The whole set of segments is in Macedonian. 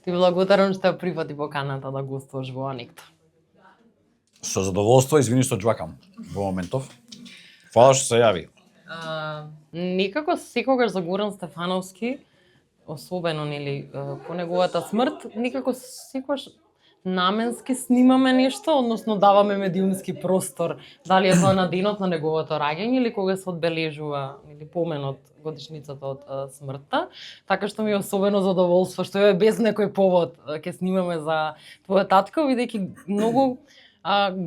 Ти благодарам што ја прифати поканата да гостуваш во Аникто. Со задоволство, извини што џвакам во моментов. Фала што се јави. Некако секогаш за Горан Стефановски, особено нели по неговата смрт, некако секогаш наменски снимаме нешто, односно даваме медиумски простор. Дали е тоа на денот на неговото раѓање или кога се одбележува или поменот годишницата од смртта. Така што ми е особено задоволство што е без некој повод ќе снимаме за твојот татко, бидејќи многу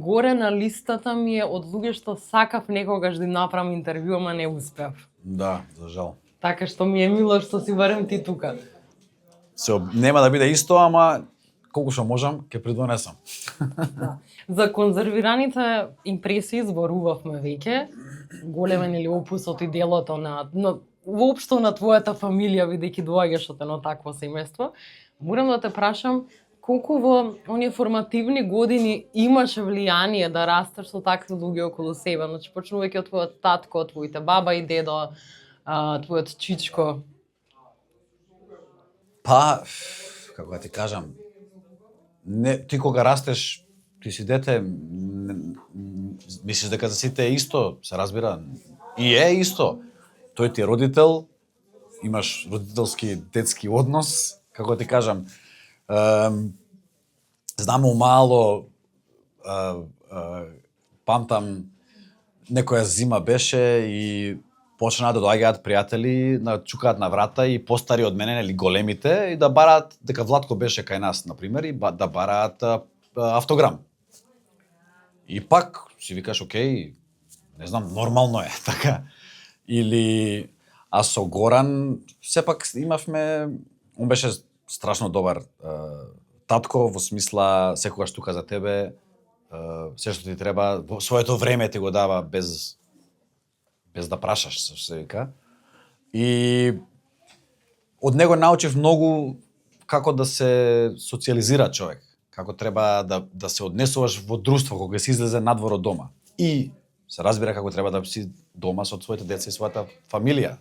горе на листата ми е од луѓе што сакав некогаш да им направам интервју, ама не успеав. Да, за жал. Така што ми е мило што си барем ти тука. Нема да биде исто, ама колку што можам, ќе придонесам. Да. За конзервираните импресии зборувавме веќе. Големен или опусот и делото на воопшто на твојата фамилија, бидејќи доаѓаш од едно такво семејство. Морам да те прашам, колку во оние формативни години имаше влијание да растеш со такви луѓе околу себе? Значи, почнувајќи од твојот татко, твоите баба и дедо, твојот чичко. Па, како да ти кажам, ти кога растеш, ти си дете, мислиш дека за сите е исто, се разбира, и е исто. Тој ти е родител, имаш родителски детски однос, како да ти кажам, знам мало, памтам, некоја зима беше и почнаа да доаѓаат пријатели, чукаат на врата и постари од мене, нели големите, и да бараат, дека Владко беше кај нас, например, и да бараат автограм. И пак си викаш, окей, не знам, нормално е, така. Или, а со Горан, сепак имавме, он беше страшно добар татко, во смисла, секогаш тука за тебе, се што ти треба, во своето време ти го дава без да прашаш, се вика. И од него научив многу како да се социализира човек, како треба да се однесуваш во друштво кога се излезе надвор од дома. И се разбира како треба да си дома со своите деца и својата фамилија.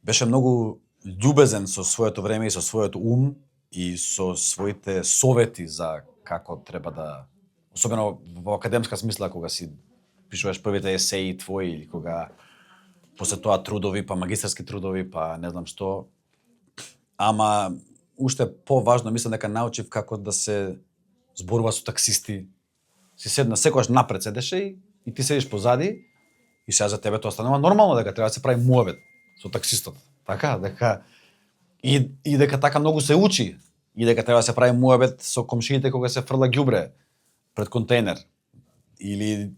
Беше многу љубезен со своето време и со својот ум и со своите совети за како треба да, особено во академска смисла кога си пишуваш првите есеи твои или кога после тоа трудови, па магистерски трудови, па не знам што. Ама уште поважно мислам дека научив како да се зборува со таксисти. Си седна секогаш напред седеше и ти седиш позади и сега за тебе тоа станува нормално дека треба да се прави муабет со таксистот. Така, дека и дека така многу се учи и дека треба да се прави муабет со комшиите кога се фрла ѓубре пред контейнер. Или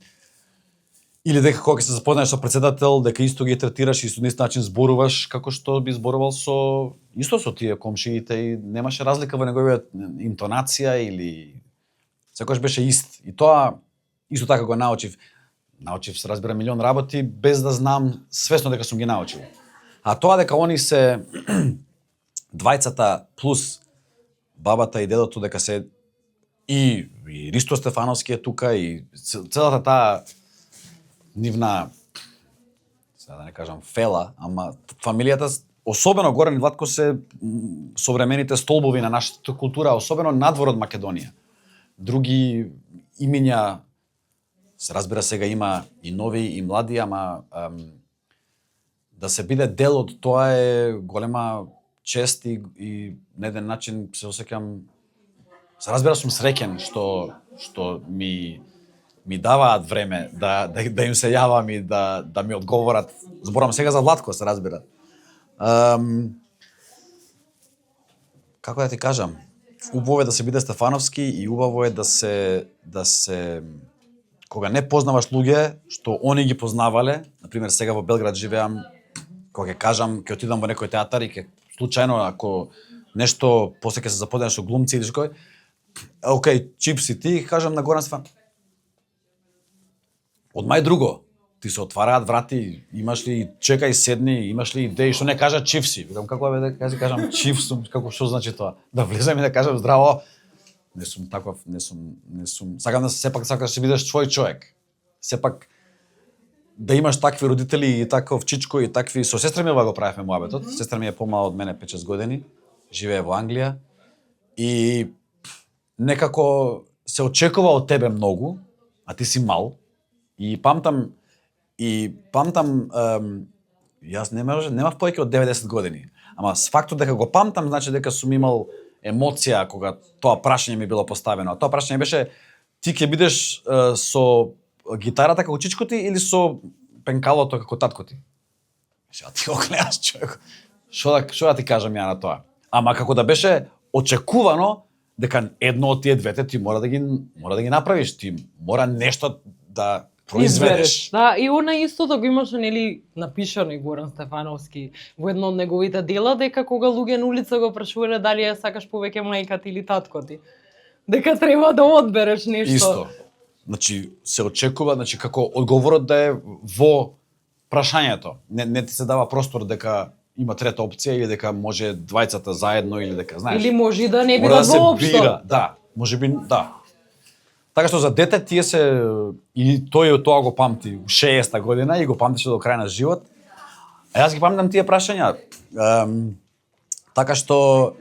дека кога се запознаеш со претседател, дека исто ги третираш и со ист начин зборуваш како што би зборувал со тие комшиите и немаше разлика во неговиот интонација или секогаш беше ист. И тоа исто така го научив. Научив се разбира милион работи без да знам свесно дека сум ги научил. А тоа дека они се двајцата плюс бабата и дедото, дека се и Ристо Стефановски е тука и целата таа нивна, сега да не кажам фела, ама фамилијата, особено Горан и Владко се современите столбови на нашата култура, особено надвор од Македонија. Други имиња, се разбира сега има и нови и млади, ама да се биде дел од тоа е голема чест и на еден начин се осеќам, се разбира сум среќен што ми даваат време да им се јавам и да ми одговорат. Зборам сега за Владко, се разбира. Како да ти кажам, убаво е да се биде Стефановски и убаво е да се кога не познаваш луѓе што они ги познавале, например сега во Белград живеам, кога ќе кажам, ќе отидам во некој театар и ќе случајно ако нешто после ќе се запознаеш со глумци или што, окей, чипси ти, кажам на Горан Стефан. Од мај друго, ти се отвараат врати, имаш ли чекај седни, имаш ли идеи, што не кажа чипси. Викам како бе дека си кажам чипсум, како што значи тоа? Да влезам и да кажам здраво. Не сум таков, не сум. Сакам да сепак да се бидеш твој човек. Сепак да имаш такви родители и таков чичко и такви со сестра ми го правевме муабетот. Сестра ми е помала од мене 5-6 години, живее во Англија и некако се очекува од тебе многу, а ти си мал и памтам јас немав повеќе од 90 години, ама с фактот дека го памтам значи дека сум имал емоција кога тоа прашање ми било поставено. А тоа прашање беше ти ќе бидеш со гитарата како чичко ти или со пенкалото како татко ти? Сега ти го гледаш човек. Што да ти кажам ја на тоа? Ама како да беше очекувано дека едно од тие двете ти мора да ги направиш, ти мора нешто да произведеш. Да, и она истото го имаше нели напишано и Горан Стефановски во едно од неговите дела дека кога луѓе на улица го прашувале дали ја сакаш повеќе мајка ти или татко ти, дека треба да одбереш нешто. Исто. Значи се очекува, значи како одговорот да е во прашањето. Не ти се дава простор дека има трета опција или дека може двајцата заедно или дека знаеш. Или може и да не мора бидат да се воопшто. бира, да, можеби да. Така што за дете тие се и тој тоа го памти 60-та година и го памтеше до крај на живот. А јас ги памтам тие прашања. Така што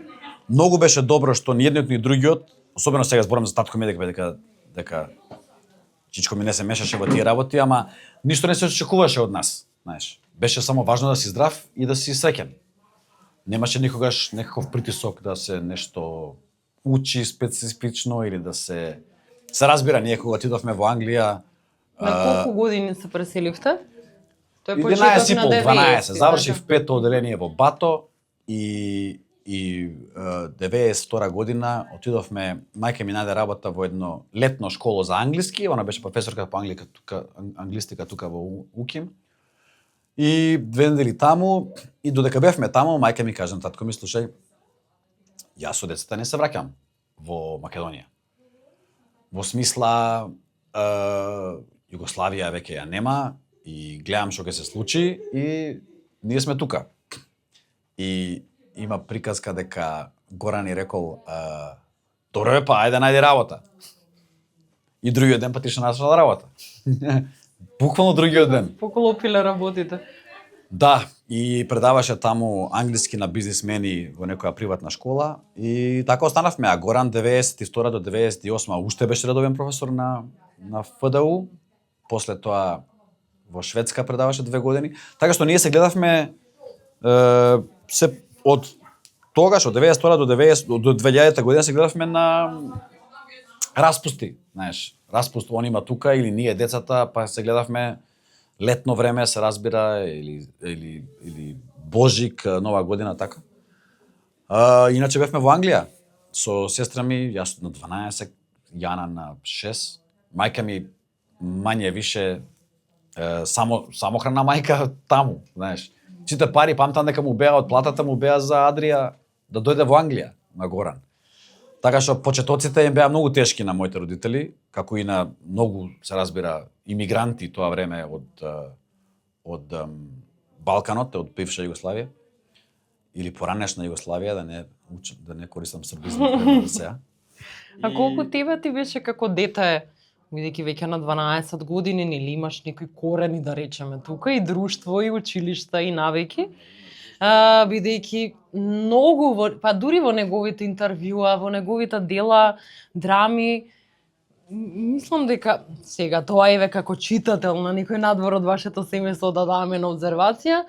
многу беше добро што ни едниот ни другиот, особено сега зборам за татко ми дека чичко ми не се мешаше во тие работи, ама ништо не се очекуваше од нас, знаеш. Беше само важно да си здрав и да си среќен. Немаше никогаш некаков притисок да се нешто учи специфично или да се разбира, ние кога отидовме во Англија На колку години се преселивте? Тој 11 и на пол, 12. 90, Завршив пето оделение во Бато и 92 година отидовме, мајка ми најде работа во едно летно школо за англиски, она беше професорка по англистика тука во УКИМ. И 2 недели таму, и додека бевме таму, мајка ми кажа, татко ми, слушај, јас со децата не се враќам во Македонија. Во смисла, Југославија веќе ја нема и гледам што ќе се случи и ние сме тука. И има приказка дека Горан ни рекол, добро па, ајде најди работа. И другиот ден па ти што нашла работа. Буквално другиот ден. Поклопиле работите. Да, и предаваше таму англиски на бизнисмени во некоја приватна школа и така останавме. А Горан 92 до 98 уште беше редовен професор на ФДУ. После тоа во Шведска предаваше 2 години. Така што ние се гледавме се од тогаш, од 92 до 2000 година се гледавме на распусти, знаеш. Распуст он има тука или ние децата, па се гледавме летно време, се разбира, или Божик, Нова година, така. Иначе бевме во Англија со сестра ми, јас на 12, Јана на 6. Мајка ми мање више самохрана мајка таму, знаеш. Сите пари памтам дека му беа од платата му беа за Адрија да дојде во Англија на Горан. Така што почетоците им беа многу тешки на моите родители, како и на многу, се разбира, имигранти тоа време од Балканот, од бивша Југославија или поранешна Југославија, да не користам србизам за сега. А колку тебе ти беше како дете, бидејќи веќе на 12 години, нели имаш некои корени, да речеме, тука и друштво, и училишта, и навики, бидејќи многу, па дури во неговите интервјуа, во неговите дела, драми, мислам дека сега тоа еве како читател на некој надвор од вашето семејство да даваме на обзервација,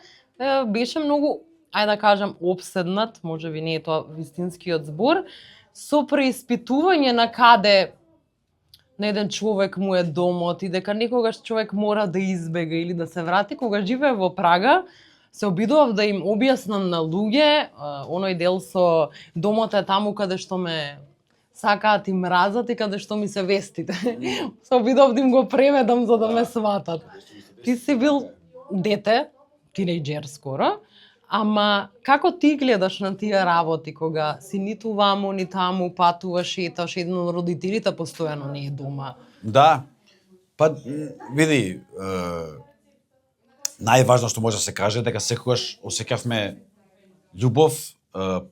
беше многу, ајде да кажам, обседнат, можеби не е тоа вистинскиот збор, со преиспитување на каде на еден човек му е домот и дека некогаш човек мора да избега или да се врати. Кога живее во Прага, се обидував да им објаснам на луѓе, оној дел со домот е таму каде што ме сакаат и мразат и каде што ми се вестите. Се обидував да им го преведам за да ме сватат. Ти си бил дете, тинејџер скоро, ама како ти гледаш на тие работи кога си ниту ваму, ни таму, патуваш, шеташ, еден од родителите постојано не е дома? Да, па види, најважно што може да се каже дека секогаш осеќавме љубов,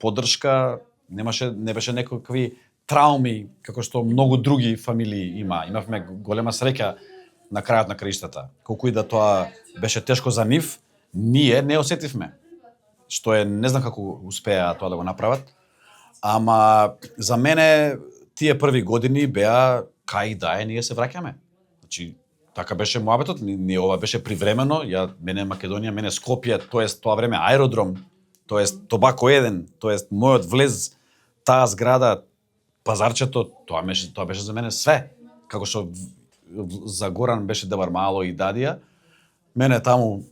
поддршка, не беше некакви трауми како што многу други фамилии има. Имавме голема среќа на крајот на краиштата. Колку и да тоа беше тешко за нив, ние не осетивме. Што е, не знам како успеа тоа да го направат. Ама за мене тие први години беа кај да е, ние се враќаме. Значи, така беше муабетот, ние ова беше привремено, мене Македонија, мене Скопје, тоест тоа време аеродром, тоест Тобако 1, тоест мојот влез, таа зграда, пазарчето, тоа беше за мене све. Како што за Горан беше Девар Мало и Дадија, мене таму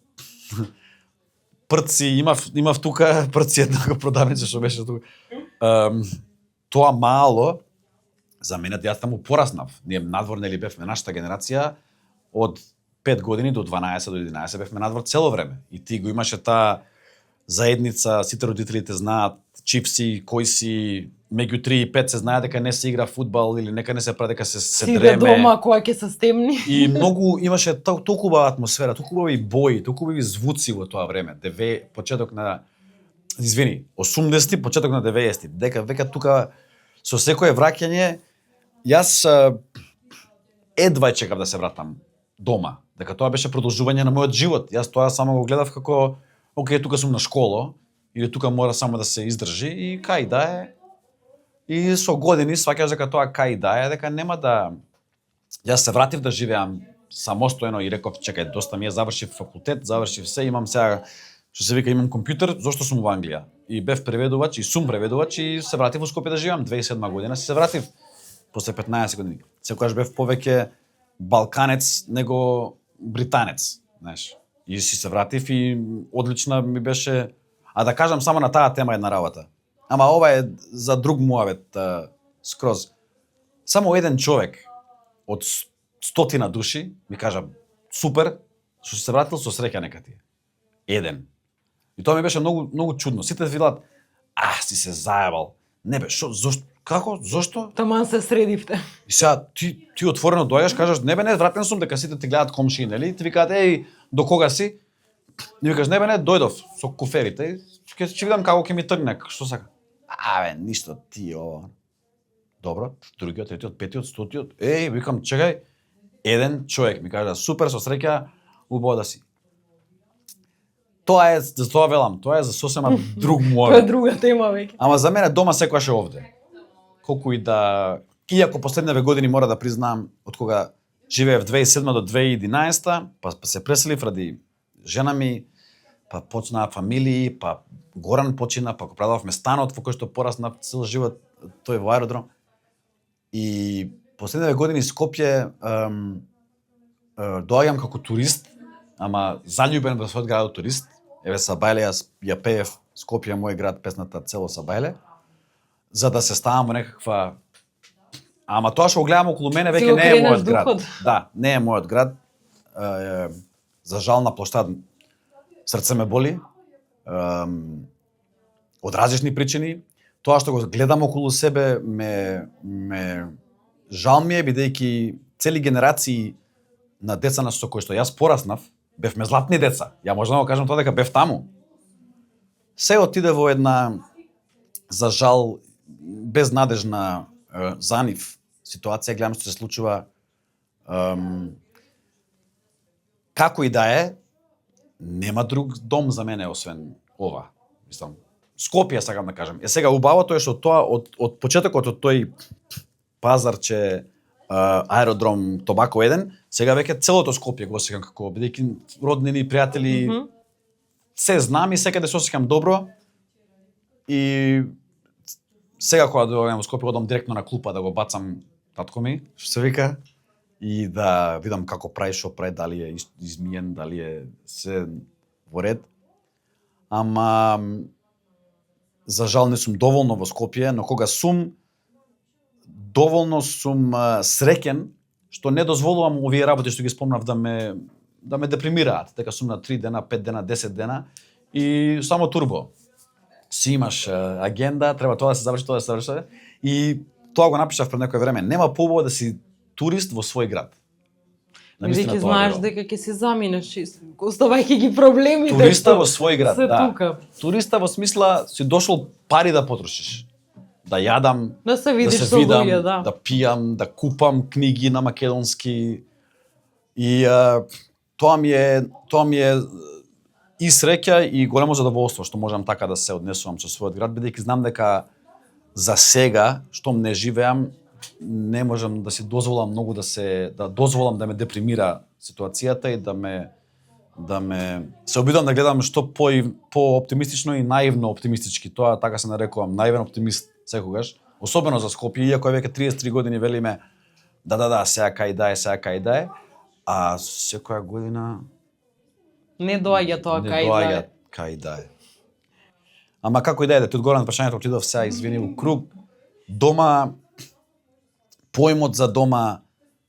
прци имав тука, прци еднага продавница што беше тука. Тоа мало за мене, јас таму пораснав. Ние надвор нели бевме нашата генерација од 5 години до 12 до 11 бевме надвор цело време. И ти го имаше таа заедница, сите родителите знаат чипси, кој си, меѓу 3 и 5 се знае дека не се игра фудбал или нека не се прави дека се дреме. Сиде дома кога ќе се стемни. И многу имаше толку убава атмосфера, толку убави бои, толку убави звуци во тоа време. Почеток на 80-ти, почеток на 90-ти. Дека века тука со секое враќање јас едва чекав да се вратам дома. Дека тоа беше продолжување на мојот живот. Јас тоа само го гледав како окей, тука сум на школа или тука мора само да се издржи и кај да е. И со години сваќаш дека тоа кај да е, дека нема да... Јас се вратив да живеам самостојно и реков, чекај, доста ми е, завршив факултет, завршив се, имам сега, што се вика, имам компјутер, зошто сум во Англија? И бев преведувач, и сум преведувач, и се вратив во Скопје да живеам. 2007 година се вратив, после 15 години. Секогаш бев повеќе балканец него британец, знаеш. И си се вратив и одлична ми беше... А да кажам само на таа тема една работа. Ама ова е за друг муавет скроз. Само еден човек од 100 души ми кажа супер, што се вратил со среќа нека ти. Еден. И тоа ми беше многу чудно. Сите велат, си се заебал. Не бе, зошто? Како? Зошто? Таман се средивте. И сега ти отворено доаѓаш, кажаш, не бе, не, вратен сум, дека сите ти гледат комшии, нели? Ти викаат, до кога си? И викаш, не бе, не, дојдов со куферите. Ќе видам како ќе ми тргне, што сака. Бе, ништо ти ова. Добро, другиот, третиот, петиот, стотиот. Викам, чекај, еден човек ми кажа, супер, со среќа, убаво да си. Тоа е, за тоа велам, тоа е за сосема друг муавет. Тоа е друга тема веќе. Ама за мене дома секогаш е овде. Колку и да... Иако последниве години мора да признаам, од кога живеев 2007 до 2011, па се преселив ради жена ми, па почнаа фамилии, па Горан почина, па го продававме станот во кој што пораснав цел живот, тој во аеродром. И последниве години Скопје доаѓам како турист, ама заљубен во својот град турист. Еве Сабајле, јас ја пеев Скопје мој град, песната Цело Сабајле, за да се ставам во некаква... Ама тоа што го гледам околу мене веќе не е мојот град. Да, не е мојот град. За жал на площад срце ме боли. Од различни причини. Тоа што го гледам околу себе ме жал ми е, бидејќи цели генерации на деца со кои што јас пораснав, бевме златни деца. Ја можам да го кажам тоа дека бев таму. Се отиде во една, за жал, безнадежна за нив ситуација, гледам што се случува. Како и да е, нема друг дом за мене освен ова. Мислам, Скопје сакам да кажам. Сега убавото е што тоа од почетокот од тој пазарче аеродром Тобако 1, сега веќе целото Скопје го осеќам како, бидејќи роднини, пријатели, се знам и секаде се осеќам добро. И сега кога доаѓам во Скопје, одам директно на клупа да го бацам татко ми, што се вика, и да видам како прави, што прави, дали е измиен, дали е се во ред. Ама за жал не сум доволно во Скопје, но кога сум, доволно сум среќен што не дозволувам овие работи што ги спомнав да ме депримираат, дека сум на 3 дена, 5 дена, 10 дена и само турбо. Си имаш агенда, треба тоа да се заврши, тоа да се заврши. И тоа го напишав пред некој време. Нема поубаво да си турист во свој град. Бидејќи знаеш дека ќе се заминеш, оставајќи ги проблемите. Туриста во свој град, се да. Тука. Туриста во смисла си дошол пари да потрошиш. Да јадам, да се видиш да се со видам, луѓе, да. Да пијам, да купам книги на македонски. И тоа ми е и среќа и големо задоволство што можам така да се однесувам со својот град, бидејќи знам дека за сега, штом не живеам, не можам да си дозволам многу да дозволам да ме депримира ситуацијата и да ме се обидам да гледам што по оптимистично и наивно оптимистички. Тоа така се нарекувам, наивен оптимист секогаш, особено за Скопје, иако е веќе 33 години велиме да, сега кај да е, а секоја година Не доаѓа тоа не кај доаѓа да. кај да е. Ама како и да е, ти одговарам на прашањето, отидов сега, извини, у круг. Дома, поимот за дома,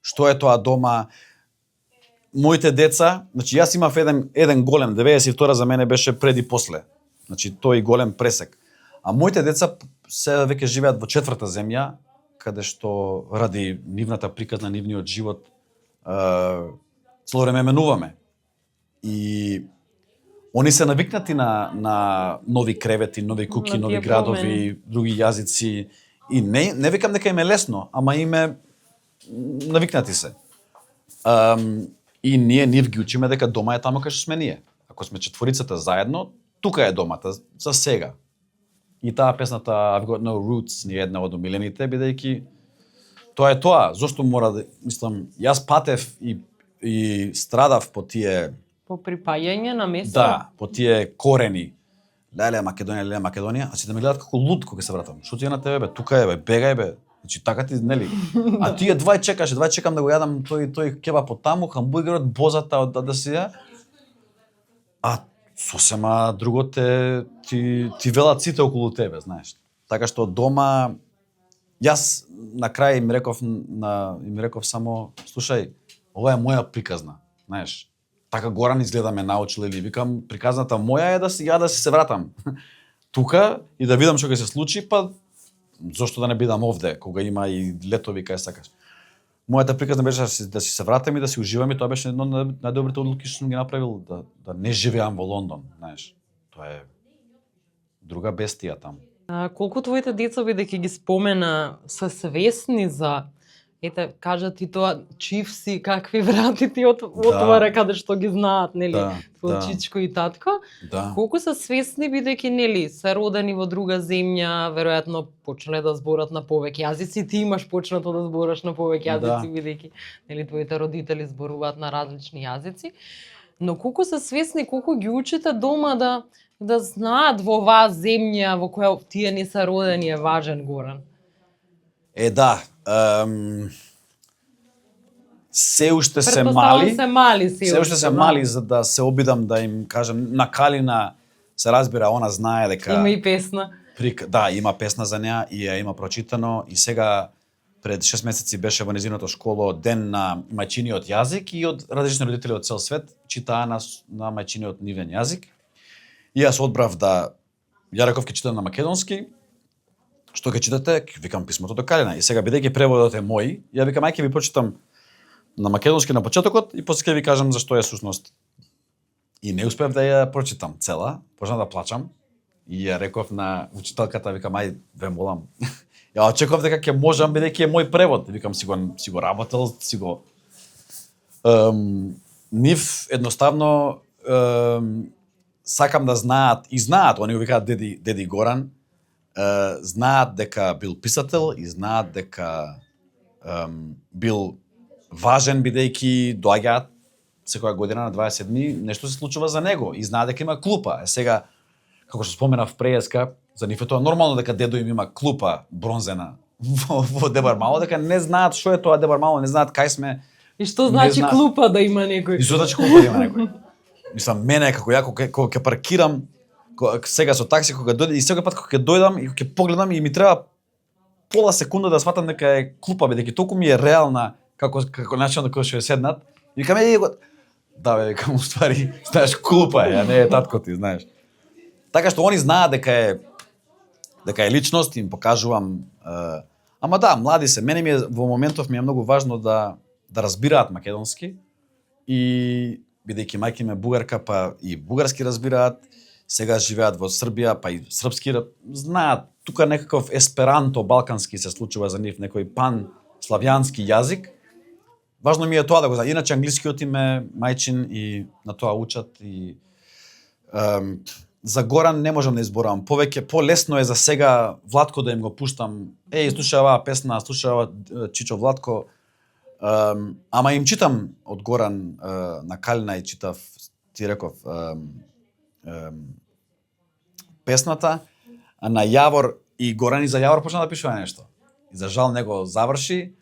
што е тоа дома, моите деца, значи јас имав еден голем, 92 за мене беше пред и после. Значи тој голем пресек. А моите деца се веќе живеат во четврта земја, каде што ради нивната приказна, нивниот живот, цело време менуваме. И они се навикнати на нови кревети, нови куки, На нови тие градови, промени. други јазици. И не викам дека им е лесно, ама им е навикнати се. И ние нив ги учиме дека дома е тамо кај што сме ние. Ако сме четворицата заедно, тука е домата за сега. И таа песната I've Got No Roots ни е една од омилените, бидејќи тоа е тоа. Зошто мора да, мислам, јас патев и страдав по тие По припаѓање на место. да, по тие корени. Леле Македонија, а си да ме гледат како луд кога се вратам. Што ти е на тебе бе? Тука е бе, бегај бе. Значи така ти, нели? А тие двај чекам да го јадам тој кебап од таму, хамбургерот, бозата од да си ја. А сосема друго ти велат сите околу тебе, знаеш. Така што дома јас на крај им реков само слушај, ова е моја приказна, знаеш. Така Горан изгледа ме научил или викам приказната моја е да си се вратам тука и да видам што ќе се случи, па зошто да не бидам овде кога има и летови кај сакаш. Мојата приказна беше да си се вратам и да си уживам и тоа беше едно од најдобрите одлуки што сум ги направил, да не живеам во Лондон, знаеш. Тоа е друга бестија таму. Колку твоите деца бидејќи ги спомена се свесни за кажа ти тоа чиф си, какви врати ти отвара каде што ги знаат, нели, твој чичко и татко. Да. Колку се свесни бидејќи нели се родени во друга земја, веројатно почнале да зборат на повеќе јазици, ти имаш почнато да збораш на повеќе јазици бидејќи нели твоите родители зборуваат на различни јазици. Но колку се свесни, колку ги учите дома да знаат во оваа земја во која тие не се родени е важен, Горан? Да, се уште се мали за да се обидам да им кажам на Калина се разбира, она знае дека има и песна. Да, има песна за неа и ја има прочитано и сега пред 6 месеци беше во незиното школо ден на мајчиниот јазик и од различни родители од цел свет читаа на мајчиниот нивен јазик. И јас одбрав да ја реков ќе читам на македонски. Што ќе читате? Викам писмото до Калина. И сега бидејќи преводот е мој, ја викам ајде ќе ви прочитам на македонски на почетокот и после ќе ви кажам зашто е сушност. И не успев да ја прочитам цела, почнав да плачам и ја реков на учителката, викам ајде ве молам. Ја очекував дека ќе можам бидејќи е мој превод. Викам си го работел, нив едноставно сакам да знаат и знаат, они го викаат деди Горан, знаат дека бил писател и знаат дека бил важен бидејќи доаѓаат секоја година на 27 нешто се случува за него и знаат дека има клупа. Сега како што споменав преска, за нив е тоа нормално дека дедо им има клупа бронзена во Дебар Мало, дека не знаат што е тоа Дебар Мало, не знаат кај сме. И што значи клупа да има некој? И што значи клупа да има некој? Мислам, мене како ја кога ќе паркирам сега со такси кога дојде и секој пат кога ќе дојдам и ќе погледам и ми треба пола секунда да сватам дека е клупа, бидејќи толку ми е реална како начин на кој што е седнат. И викам да бе, викам уствари, знаеш клупа е, а не е татко ти, знаеш. Така што они знаат дека е личност, им покажувам. Ама да, млади се. Мене во моментов ми е многу важно да разбираат македонски и бидејќи мајка им е бугарка, па и бугарски разбираат. Сега живеат во Србија, па и српски знаат. Тука некаков есперанто балкански се случува за нив, некој пан славјански јазик. важно ми е тоа да го знам. Иначе англискиот им е мајчин и на тоа учат и за Горан не можам да изборам. Повеќе полесно е за сега Владко да им го пуштам. Слушај оваа песна, слушај ова Чичо Владко. Ама им читам од Горан на Калина и читав, ти реков, песната, а на Јавор и Горан и за Јавор почна да пишува нешто. И за жал него заврши.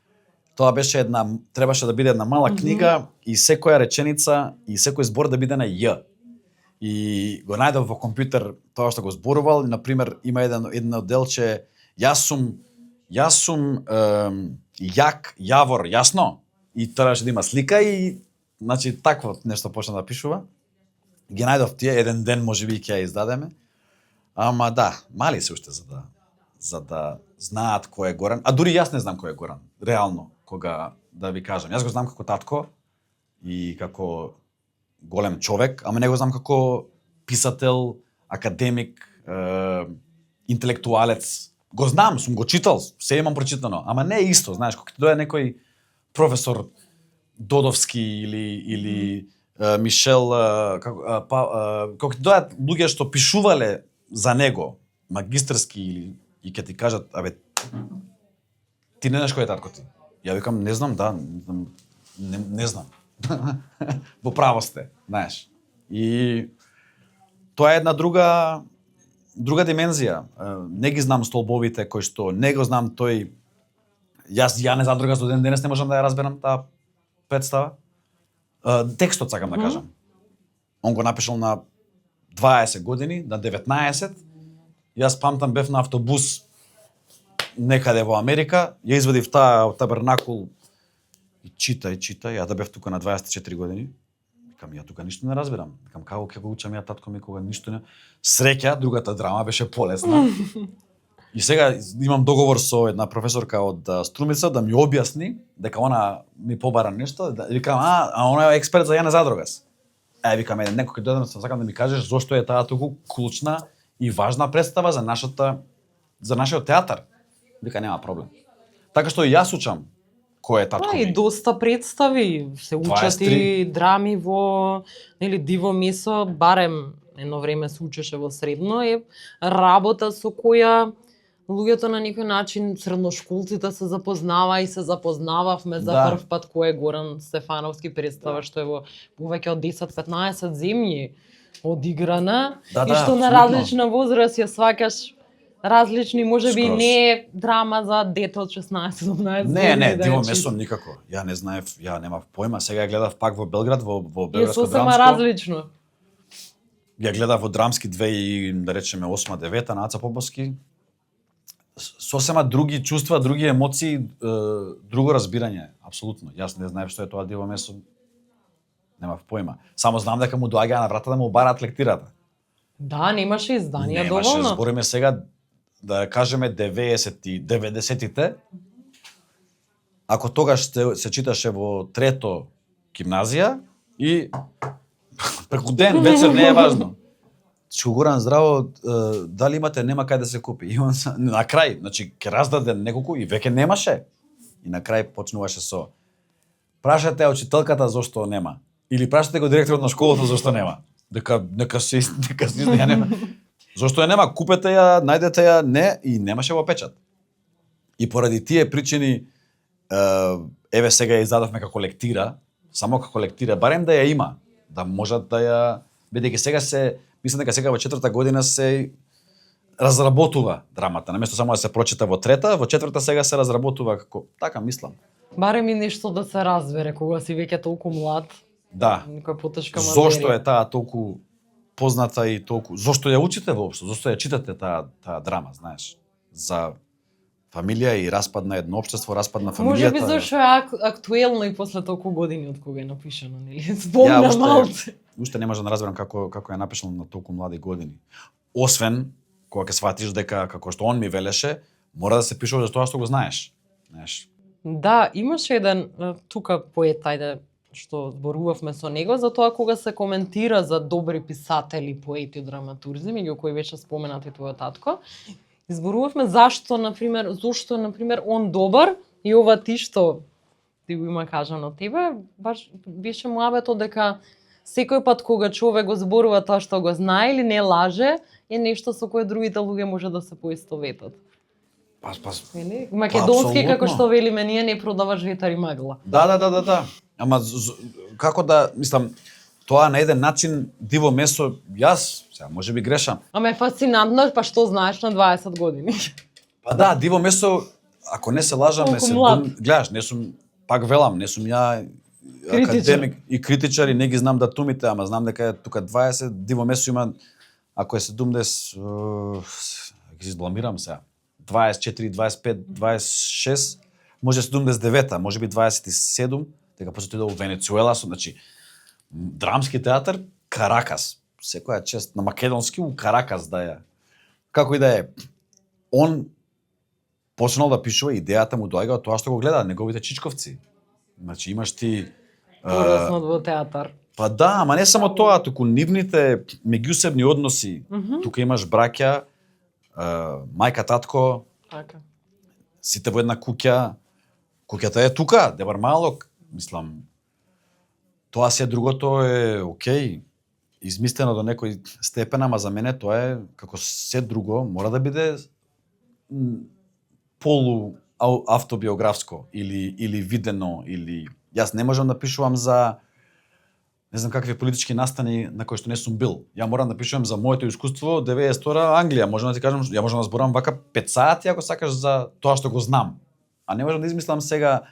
Тоа беше требаше да биде една мала книга и секоја реченица и секој збор да биде на Ј. И го најдов во компјутер тоа што го зборувал. На пример, има едно делче јас сум јак Јавор, јасно? И требаше да има слика и значи такво нешто почна да пишува. Ги најдов тие, еден ден можеби ќе ја издадеме. Ама да, мали се уште за да знаат кој е Горан. А дури јас не знам кој е Горан, реално, кога да ви кажам. Јас го знам како татко и како голем човек, ама не го знам како писател, академик, интелектуалец. Го знам, сум го читал, се имам прочитано, ама не е исто, знаеш, кога ти дојде некој професор Додовски или Мишел, кога ти дојдат луѓе што пишувале за него, магистерски и ќе ти кажат, абе, ти не знаеш кој е татко ти. Ја викам, не знам, да, не знам. Во право сте, знаеш. И тоа е една друга димензија. Не ги знам столбовите кои што не го знам тој. Ја не задрога до ден денес не можам да ја разберам таа представа. Текстот сакам да кажам. Он го напишал на 20 години, на 19. Јас памтам бев на автобус некаде во Америка, ја извадив таа табернакул и чита, ја да бев тука на 24 години. Викам, ја тука ништо не разбирам. Викам, како ќе го учам ја татко ми кога ништо не... Среќа, другата драма беше полесна. И сега имам договор со една професорка од Струмица да ми објасни дека она ми побара нешто. Викам, она е експерт за Јане Задрогас. Викам, некој ќе дојде, сакам да ми кажеш зошто е таа толку клучна и важна представа за нашиот театар. Вика, нема проблем. Така што и јас учам кој е татко ми. И доста представи се учат 23. и драми во Диво месо, барем едно време се учеше во средно, е работа со која луѓето на некој начин, средношколците се запознава и се запознававме за прв пат кој е Горан Стефановски, представа што е во повеќе од 10-15 земји одиграна и што на различна возраст ја сваќаш различни, можеби не е драма за дете од 16-17 години. Не, Диво месо никако. Ја не знаев, ја немав појма. Сега ја гледав пак во Белград, во Белградско драмско. Е сосема различно. Ја гледав во драмски 2008-2009 на Аца Поповски. Сосема други чувства, други емоции, друго разбирање, апсолутно. Јас не знаев што е тоа Диво месо. Немав појма. Само знам дека му доаѓаа на врата да му бараат лектирата. Да, немаше изданија доволно. Немаше, збориме сега да кажеме 90-тите. Ако тогаш се читаше во трето гимназија и преку ден вечер не е важно. Горан, здраво, дали имате, нема кај да се купи. И он на крај, значи ќе раздаде неколку и веќе немаше. И на крај почнуваше со прашате учителката зошто нема или прашате го директорот на школата зошто нема. Нека се ја нема. Зошто ја нема? Купете ја, најдете ја, не, и немаше во печат. И поради тие причини, еве сега ја издадовме како лектира, само како лектира, барем да ја има, да можат да ја, бидејќи сега мислам дека сега во 4-та година се разработува драмата, наместо само да се прочита во 3-та, во 4-та сега се разработува како, така мислам. Барем и нешто да се разбере кога си веќе толку млад. Да. Некоја потешка материја. Зошто е таа толку позната и толку... Зошто ја учите воопшто? Зошто ја читате таа драма, знаеш? За фамилија и распад на едно општество, распад на фамилијата. Можеби зашто е актуелно и после толку години од кога е напишано, нели? Спомна малце. Уште не можам да разберам како е напишано на толку млади години. Освен кога ќе сватиш дека како што он ми велеше, мора да се пишува за тоа што го знаеш. Знаеш. Да, имаше еден тука поет, ајде, што зборувавме со него, за тоа кога се коментира за добри писатели, поети, драматурзи, меѓу кои беше споменат и твојот татко, изборувавме зашто, например, он добар и ова ти што ти го има кажано тебе, баш беше муабето дека секој пат кога човек го зборува тоа што го знае или не лаже, е нешто со кое другите луѓе може да се поистоветат. Нели? Македонски, апсолутно. како што велиме ние, не продаваш ветар и магла. Да. Ама како да, мислам, тоа на еден начин диво месо, јас, сега може би грешам. Ама е фасцинантно, па што знаеш на 20 години. Па да, диво месо, ако не се лажам, Колку млад. гледаш, не сум, пак велам, не сум ја Критичар. академик и критичар и не ги знам датумите, ама знам дека е тука 20, диво месо има, ако е 70, ги избламирам сега, 24, 25, 26, може 79, може би 27, дека после тој у Венецуела, значи, драмски театар, Каракас, секоја чест, на македонски у Каракас да е. Како и да е, он почнал да пишува, идејата му доаѓа од тоа што го гледа, неговите чичковци. Значи имаш ти Пораснат во театар. па да, ама не само тоа, туку нивните меѓусебни односи. Тука имаш браќа, мајка, татко, Така. сите во една куќа. Куќата е тука, Дебар Малок, мислам. Тоа се другото е окей, измислено до некој степен, ама за мене тоа е како се друго, мора да биде полу автобиографско или видено или јас не можам да пишувам за не знам какви политички настани на кои што не сум бил. Ја морам да пишувам за моето искуство 92 Англија, можам да ти кажам, ја можам да зборам вака 5 сати ако сакаш за тоа што го знам. А не можам да измислам сега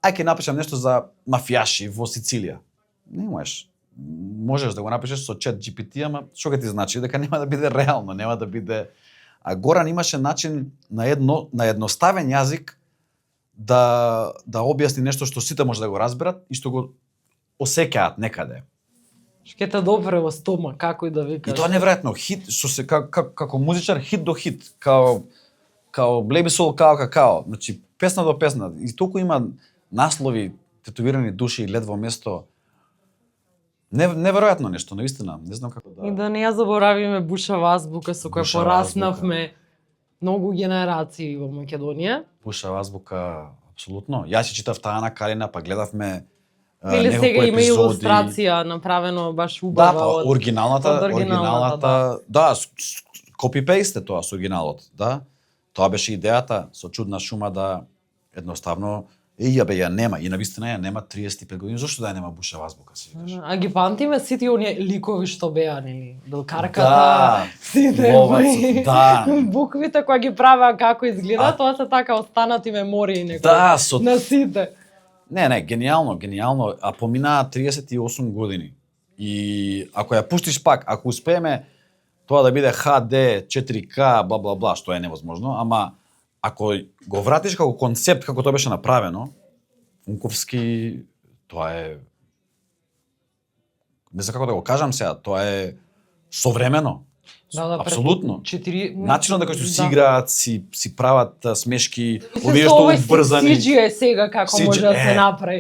ќе напишам нешто за мафијаши во Сицилија. Не можеш. Можеш да го напишеш со чат GPT, ама што ќе ти значи дека нема да биде реално, нема да биде. А Горан имаше начин на едноставен јазик да објасни нешто што сите може да го разберат и што го осеќаат некаде. Ќе те допре во стома, како и да И викаш. тоа неверојатно хит, што се како музичар хит до хит, као Baby Soul, као какао. Значи песна до песна и толку има наслови, тетовирани души и лед во место. Неверојатно нешто, наистина, не знам како да. И да не ја заборавиме Бушава азбука со која Бушава пораснавме многу генерации во Македонија. Бушава азбука, апсолутно. Јас си читав таа на Калина, па гледавме Или сега неколку има епизоди. илустрација направено баш Да, убава па од оригиналната, да, копи-пейст е тоа со оригиналот, да. Тоа беше идејата со чудна шума да едноставно ја нема и навистина ја нема 35 години. Зошто да ја нема Бушава азбука си викаш? А ги памтиме сите оние ликови што беа, нели? Белкарката, Да, сите ловацот, да. буквите кои ги правеа како изгледа, А- тоа се така останати мемории некои Да, на сите. Не, гениално, а поминаа 38 години. И ако ја пуштиш пак, ако успееме тоа да биде HD, 4K, бла бла бла, што е невозможно, ама ако го вратиш како концепт како тоа беше направено, Унковски, тоа е не знам како да го кажам сега, тоа е современо. Апсолутно. Начинот на кој што си играат, си прават смешки, овие што убрзани. CGI е сега како CGI, може да се направи.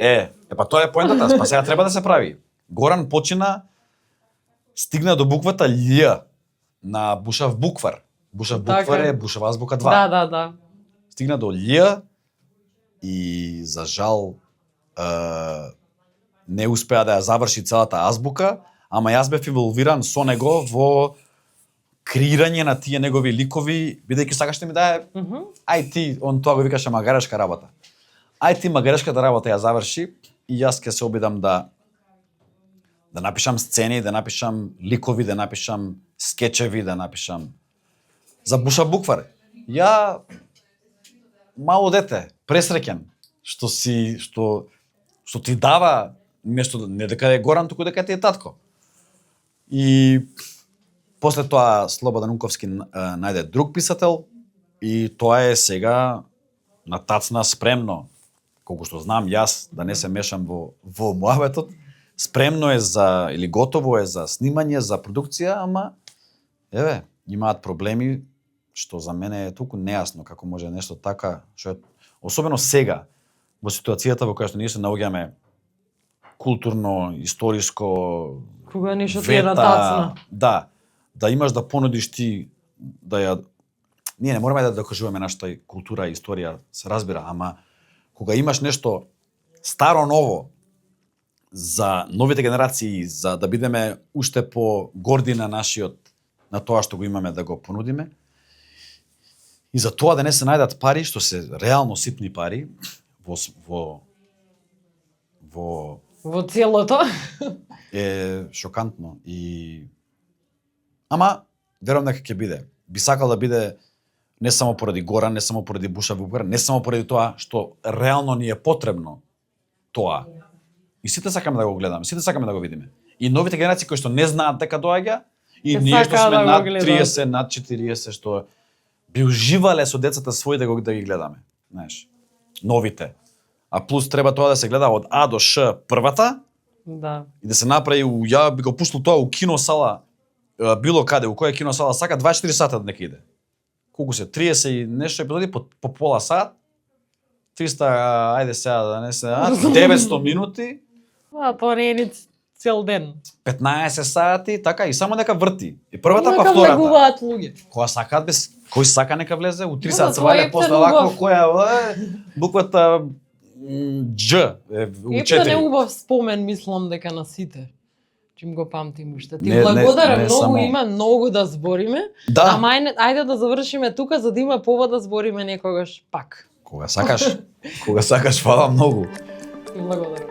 Па тоа е поентата, па сега треба да се прави. Горан почина, стигна до буквата Л на Бушав буквар. Бушав буквар Така. е Бушава азбука 2. Да. Стигна до Л и за жал не успеа да ја заврши целата азбука, ама јас бев инволвиран со него во креирање на тие негови ликови, бидејќи сакаш да ми дае ај ти, он тоа го викаше магарешка работа. Ај ти магарешката работа ја заврши и јас ќе се обидам да напишам сцени, да напишам ликови, да напишам скечеви, да напишам за Буша буквар. Ја мало дете, пресреќен, што ти дава нешто, не дека е Горан, туку дека ти е татко. И после тоа Слободан Унковски најде друг писател и тоа е сега на тацна спремно, колку што знам јас, да не се мешам во муабетот, спремно е за, или готово е за снимање, за продукција, ама еве, имаат проблеми што за мене е толку нејасно како може нешто така, што е особено сега во ситуацијата во која што ние се наоѓаме културно, историско, Кога нешто ти е на тацна. Да имаш да понудиш ти да ја ние не мораме да докажуваме нашата култура и историја, се разбира, ама кога имаш нешто старо ново за новите генерации, за да бидеме уште по горди на на тоа што го имаме да го понудиме. И за тоа да не се најдат пари, што се реално ситни пари Во целото. е шокантно и ама верувам дека ќе биде. Би сакал да биде не само поради Горан, не само поради Буша Вупер, не само поради тоа што реално ни е потребно тоа. И сите сакаме да го гледаме, сите сакаме да го видиме. И новите генерации кои што не знаат дека доаѓа, и Ке ние што сакаат сме да го над гледаат. 30, над 40, што би уживале со децата своји да ги гледаме, знаеш. Новите. А плюс треба тоа да се гледа од А до Ш првата, Да. и да се направи, ја би го пуштил тоа у киносала, било каде, у која киносала сака, 24 сата да нека иде. Колку се, 30 и нешто епизоди по пола сат, 300, ајде сега да не се, 900 минути, Тоа не е ни цел ден. 15 сати, така, и само нека врти. И првата па Нека втората. влегуваат луѓе. Која сакаат без, кој сака нека влезе, у 3 Да, сат се тоа е валя, после ептен лако, убав. која буквата Дж е у Ептен е 4. убав спомен, мислам дека на сите. Чим го памтим уште. Ти Не, благодарам, не многу само. има многу да збориме. Да. Ама ајде да завршиме тука за да има повод да збориме некогаш пак. Кога сакаш, фала многу. И благодарам.